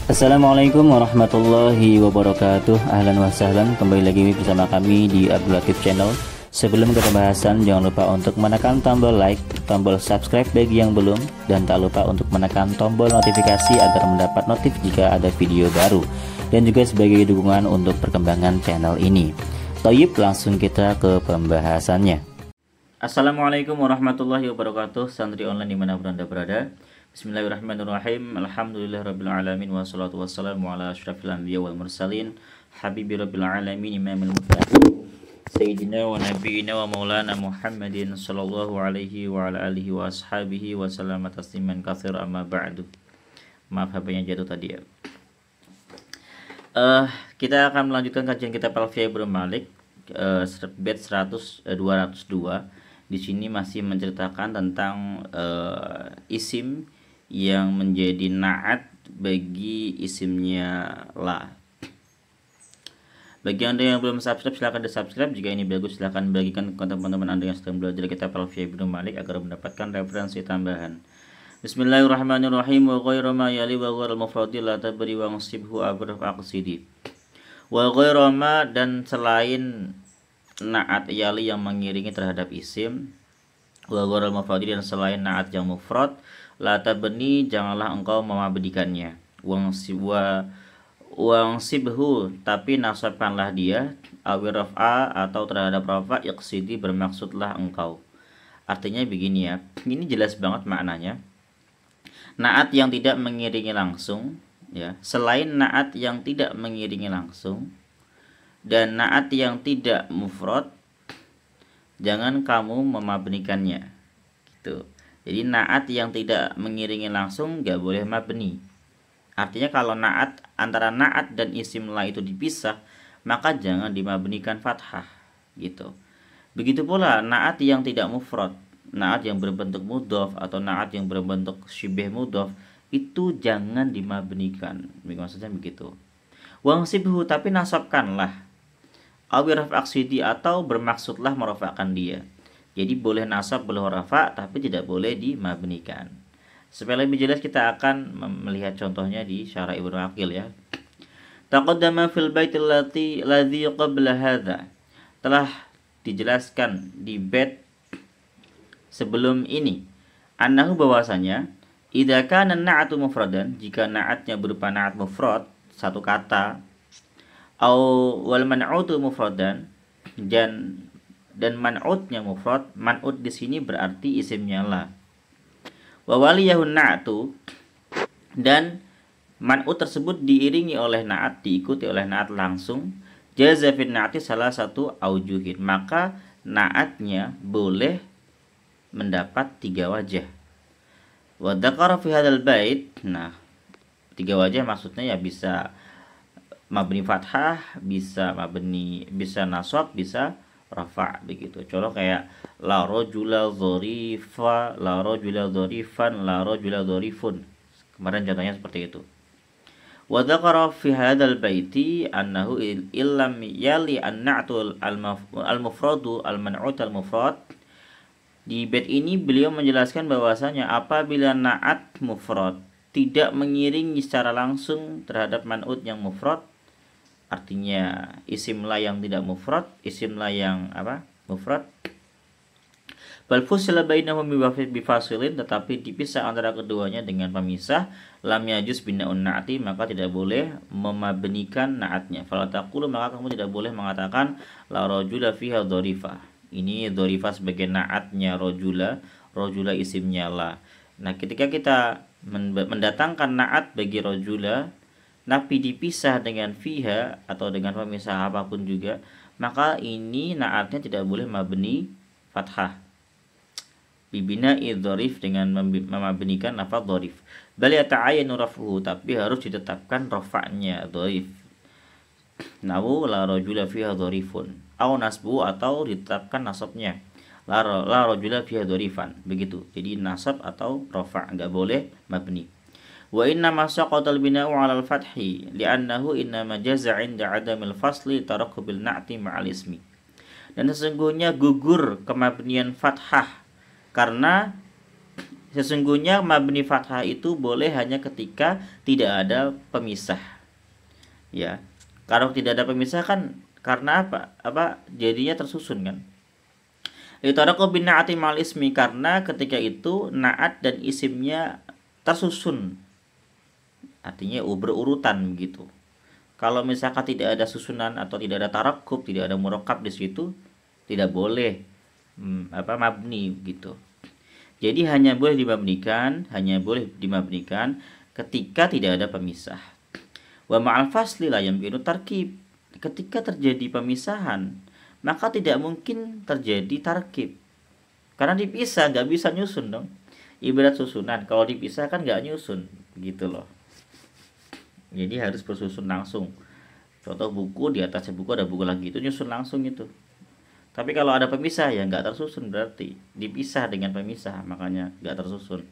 Assalamualaikum warahmatullahi wabarakatuh. Ahlan wa sahlan, kembali lagi bersama kami di Abdul Latif Channel. Sebelum ke pembahasan, jangan lupa untuk menekan tombol like, tombol subscribe bagi yang belum, dan tak lupa untuk menekan tombol notifikasi agar mendapat notif jika ada video baru, dan juga sebagai dukungan untuk perkembangan channel ini. Toyib, langsung kita ke pembahasannya. Assalamualaikum warahmatullahi wabarakatuh. Santri online dimanapun Anda berada, Bismillahirrahmanirrahim. Alhamdulillahirrabbilalamin. Wassalatu wassalamu ala ashrafil anbiya wal mursalin Habibi rabbil alamin imamil muttaqin Sayyidina wa nabiyina wa maulana Muhammadin sallallahu alaihi wa ala alihi wa ashabihi wa sallama tasliman katsir, amma ba'du. Maaf HP-nya jatuh tadi ya. Kita akan melanjutkan kajian kitab Alfiyah Ibnu Malik, bait 202. Di sini masih menceritakan tentang isim yang menjadi na'at bagi isimnya la. Bagi Anda yang belum subscribe, silahkan di subscribe. Jika ini bagus, silahkan bagikan ke teman-teman Anda yang sedang belajar kitab Alfiyah Ibnu Malik agar mendapatkan referensi tambahan. Bismillahirrahmanirrahim. Wa ghairu ma yali wa ghairu mufradi la tabri wa musibhu abraf aqsidi. Wa ghairu ma, dan selain na'at yali yang mengiringi terhadap isim, wa ghairu mufradi, dan selain na'at yang mufrad, la tabni, janganlah engkau memabdikannya. Wang sibhu, tapi nasabkanlah dia, awir raf'a, atau terhadap rafa, iqsidi, bermaksudlah engkau. Artinya begini ya, ini jelas banget maknanya. Na'at yang tidak mengiringi langsung ya, selain na'at yang tidak mengiringi langsung dan na'at yang tidak mufrad, jangan kamu memabnikannya gitu. Jadi na'at yang tidak mengiringi langsung gak boleh mabni. Artinya kalau na'at, antara na'at dan isim la itu dipisah, maka jangan dimabnikan fathah gitu. Begitu pula na'at yang tidak mufrad, na'at yang berbentuk mudhof atau na'at yang berbentuk syibih mudhof, itu jangan dimabnikan. Maksudnya begitu. Wangsibhu, tapi nasabkanlah. Awir raf'aksidi, atau bermaksudlah merafa'kan dia. Jadi boleh nasab, boleh rafa', tapi tidak boleh dimabnikan. Supaya lebih jelas kita akan melihat contohnya di syarah Ibnu Aqil ya. Taqaddama fil baitil ladzi qabla hadza. Telah dijelaskan di bait sebelum ini. Annahu, bahwasanya idza kana na'atu mufradan, jika na'atnya berupa na'at mufrad, satu kata, au wal man'utu mufradan, dan man'utnya mufrad. Man'ut di sini berarti isimnya la. Wa waliyahun na'tu, dan man'ut tersebut diiringi oleh na'at, diikuti oleh na'at langsung. Jaza fin na'ati salah satu aujuhin, maka na'atnya boleh mendapat tiga wajah. Wa dzakara fi hadzal bait, nah tiga wajah maksudnya ya bisa mabni fathah, bisa nasab, bisa rafa' begitu. Contoh kayak la rajula dzarifa, la rajula dzarifan, la rajula dzarifun. Kemarin contohnya seperti itu. Wa dzakara fi hadzal baiti annahu illam yali an-na'tu al-mufradu al-man'ut al-mufrad. Di bait ini beliau menjelaskan bahwasanya apabila na'at mufrad tidak mengiringi secara langsung terhadap man'ut yang mufrad, artinya isim la yang tidak mufrad, isim la yang mufrad, bal fusila bainahum bifasilin, tetapi dipisah antara keduanya dengan pemisah, lam yajuz bina'un na'ati, maka tidak boleh memabnikan na'atnya. Fala taqulu, maka kamu tidak boleh mengatakan la rajula fiha dharifa. Ini dharifa sebagai na'atnya rajula, rajula isimnya la. Nah, ketika kita mendatangkan na'at bagi rajula, tapi dipisah dengan fiha atau dengan pemisah apapun juga, maka ini na'atnya tidak boleh mabni fathah. Bibina idhorif, dengan memabnikan lafaz dhorif. Bal yata'ayyanu raf'uhu, tapi harus ditetapkan rafa'nya dhorif. Nawu la rajula fiha dhorifun, au nasbu, atau ditetapkan nasabnya la rajula fiha dhorifan, begitu. Jadi nasab atau rafa', enggak boleh mabni. Wa inna ma saqatal bina'u 'alal fathi li'annahu inna ma jaza 'inda 'adamil fasli tarakkubil na'ti ma'al ismi. Dan sesungguhnya gugur kemabnian fathah karena Sesungguhnya mabni fathah itu boleh hanya ketika tidak ada pemisah. Ya. Kalau tidak ada pemisah kan karena apa? Jadinya tersusun kan. Litaraqu bin na'ati ma'al ismi, karena ketika itu naat dan isimnya tersusun. Artinya berurutan gitu. Kalau misalkan tidak ada susunan atau tidak ada tarakub, tidak ada murakkab di situ, tidak boleh mabni gitu. Jadi hanya boleh dimabnikan ketika tidak ada pemisah. Wa ma'al fasli la yamkinu tarkib. Ketika terjadi pemisahan, maka tidak mungkin terjadi tarkib. Karena dipisah, nggak bisa nyusun dong. Ibarat susunan, kalau dipisah kan nggak nyusun, gitu loh. Jadi harus bersusun langsung. Contoh buku, di atasnya buku ada buku lagi, itu nyusun langsung itu. Tapi kalau ada pemisah ya nggak tersusun, berarti dipisah dengan pemisah, makanya nggak tersusun.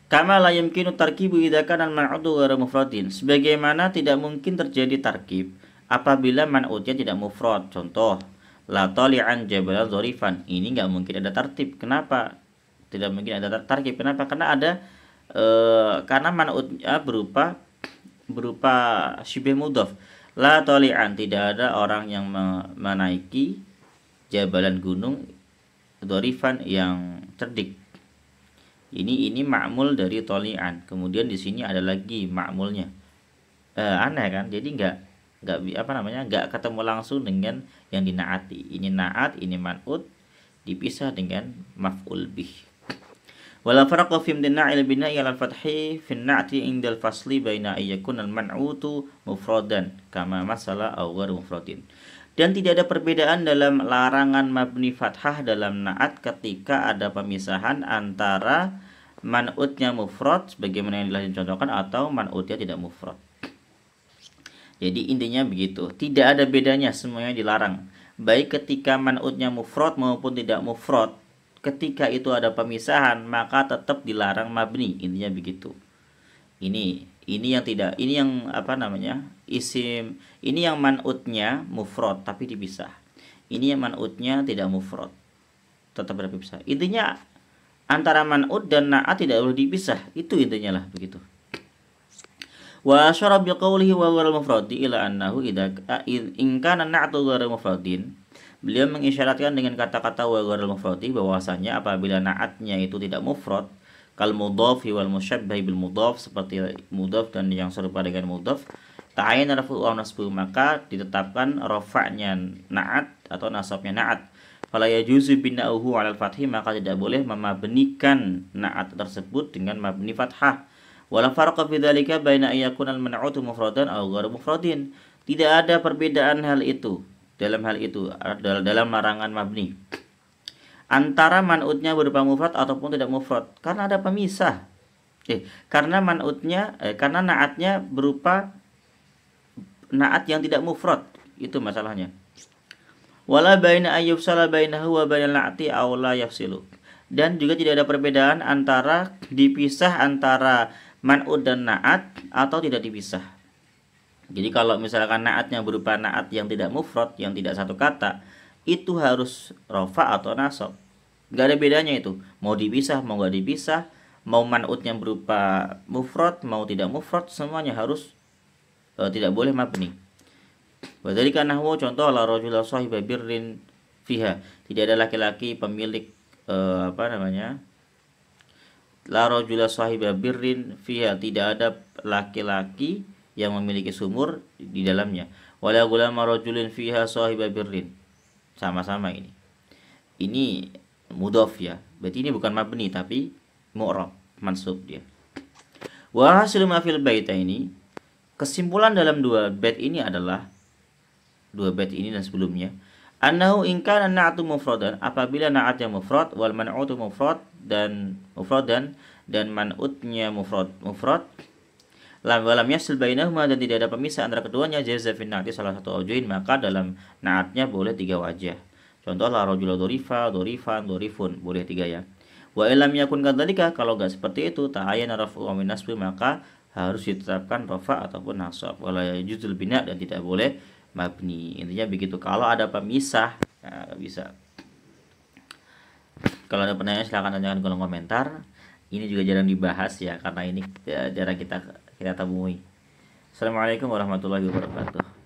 Kama la yumkinu tarkibu idza kana al-man'utu ghairu mufradin. Sebagaimana tidak mungkin terjadi tarkib apabila man'utnya tidak mufrad. Contoh, la tali'an jabalan dzarifan. Ini nggak mungkin ada tartib. Kenapa? Tidak mungkin ada tarkib. Kenapa? Karena ada karena man'utnya berupa syibh mudhaf. La tali'an, tidak ada orang yang menaiki jabalan gunung dzarifan yang cerdik. Ini ma'mul dari toli'an. Kemudian di sini ada lagi ma'mulnya. Aneh kan? Jadi nggak ketemu langsung dengan yang dinaati. Ini naat, ini man'ut, dipisah dengan maf'ul bih. Wala farqa fi imtina'il bina'i 'ala al-fathi fi an-na'ti 'inda al-fasli baina ayyakun al-man'utu mufradan kama masala aw ghairu mufradin. Dan tidak ada perbedaan dalam larangan mabni fathah dalam na'at ketika ada pemisahan antara man'utnya mufrad sebagaimana yang telah dicontohkan atau man'utnya tidak mufrad. Jadi intinya begitu, tidak ada bedanya, semuanya dilarang. Baik ketika man'utnya mufrad maupun tidak mufrad, ketika itu ada pemisahan maka tetap dilarang mabni, intinya begitu. Ini yang isim, ini yang man'utnya mufrad tapi dipisah. Ini yang man'utnya tidak mufrad, tetap berpisah. Intinya antara man'ut dan na'at tidak boleh dipisah, itu intinya lah begitu. Wa asyara bi qawlihi wa ghairu mufradi ila annahu in kana na'tu ghairu mufradin. Beliau mengisyaratkan dengan kata-kata wa ghairu mufradi bahwasanya apabila na'atnya itu tidak mufrad, kal mudhaf wal musyabbah bil mudhaf, seperti mudhaf dan yang serupa dengan mudhaf, ta'ayyan rafu'u nasbu, maka ditetapkan rafa'nya na'at atau nasabnya na'at. Fala yajuzu bina'uhu 'alal fathi, maka tidak boleh memabnikan na'at tersebut dengan mabni fathah. Wala farqa fi dzalika baina ayyakuna al-man'utu mufradan aw ghairu mufradin. Tidak ada perbedaan dalam larangan mabni antara man'utnya berupa mufrad ataupun tidak mufrad, karena ada pemisah. Karena na'atnya berupa na'at yang tidak mufrad, itu masalahnya. Wala baina ayyufsala bainahu wa bainal na'ti aw la yafsilu. Dan juga tidak ada perbedaan antara dipisah antara man'ut dan na'at atau tidak dipisah. Jadi kalau misalkan na'atnya berupa na'at yang tidak mufrad, yang tidak satu kata, itu harus rafa atau nasab. Gak ada bedanya itu. Mau dipisah, mau gak dipisah, mau man'utnya berupa mufrad, mau tidak mufrad, semuanya harus tidak boleh mabni. Wadhalika nahwu, contoh la rajula sahiba birrin fiha. Tidak ada laki-laki pemilik la rajula sahiba birrin fiha, tidak ada laki-laki yang memiliki sumur di dalamnya. Wala gulama rajulin fiha sahiba birrin. Sama-sama ini. Ini mudhaf ya. Berarti ini bukan mabni tapi mu'rab, mansub dia. Wa hasilu ma fil baitaini, kesimpulan dalam dua bait ini adalah dua bait ini dan sebelumnya, annahu in kana na'tu mufradan, apabila na'atnya mufrad wal man'utu mufradan dan man'utnya mufrad walam yasil bainahuma, dan tidak ada pemisah antara keduanya, jaza fi na'ti salah satu aujuin, maka dalam na'atnya boleh tiga wajah. Contoh la rajula dhurifa, dhurifan, dhurifun, boleh tiga ya. Wa illam yakun kadzalika, kalau enggak seperti itu, ta'ayyana raf'u min nasbi, maka harus ditetapkan rafa ataupun nasab. Wala yajuzul bina, dan tidak boleh mabni. Intinya begitu. Kalau ada pemisah ya bisa. Kalau ada pertanyaan silahkan tanyakan di kolom komentar. Ini juga jarang dibahas ya, karena ini jarang kita temui. Assalamualaikum warahmatullahi wabarakatuh.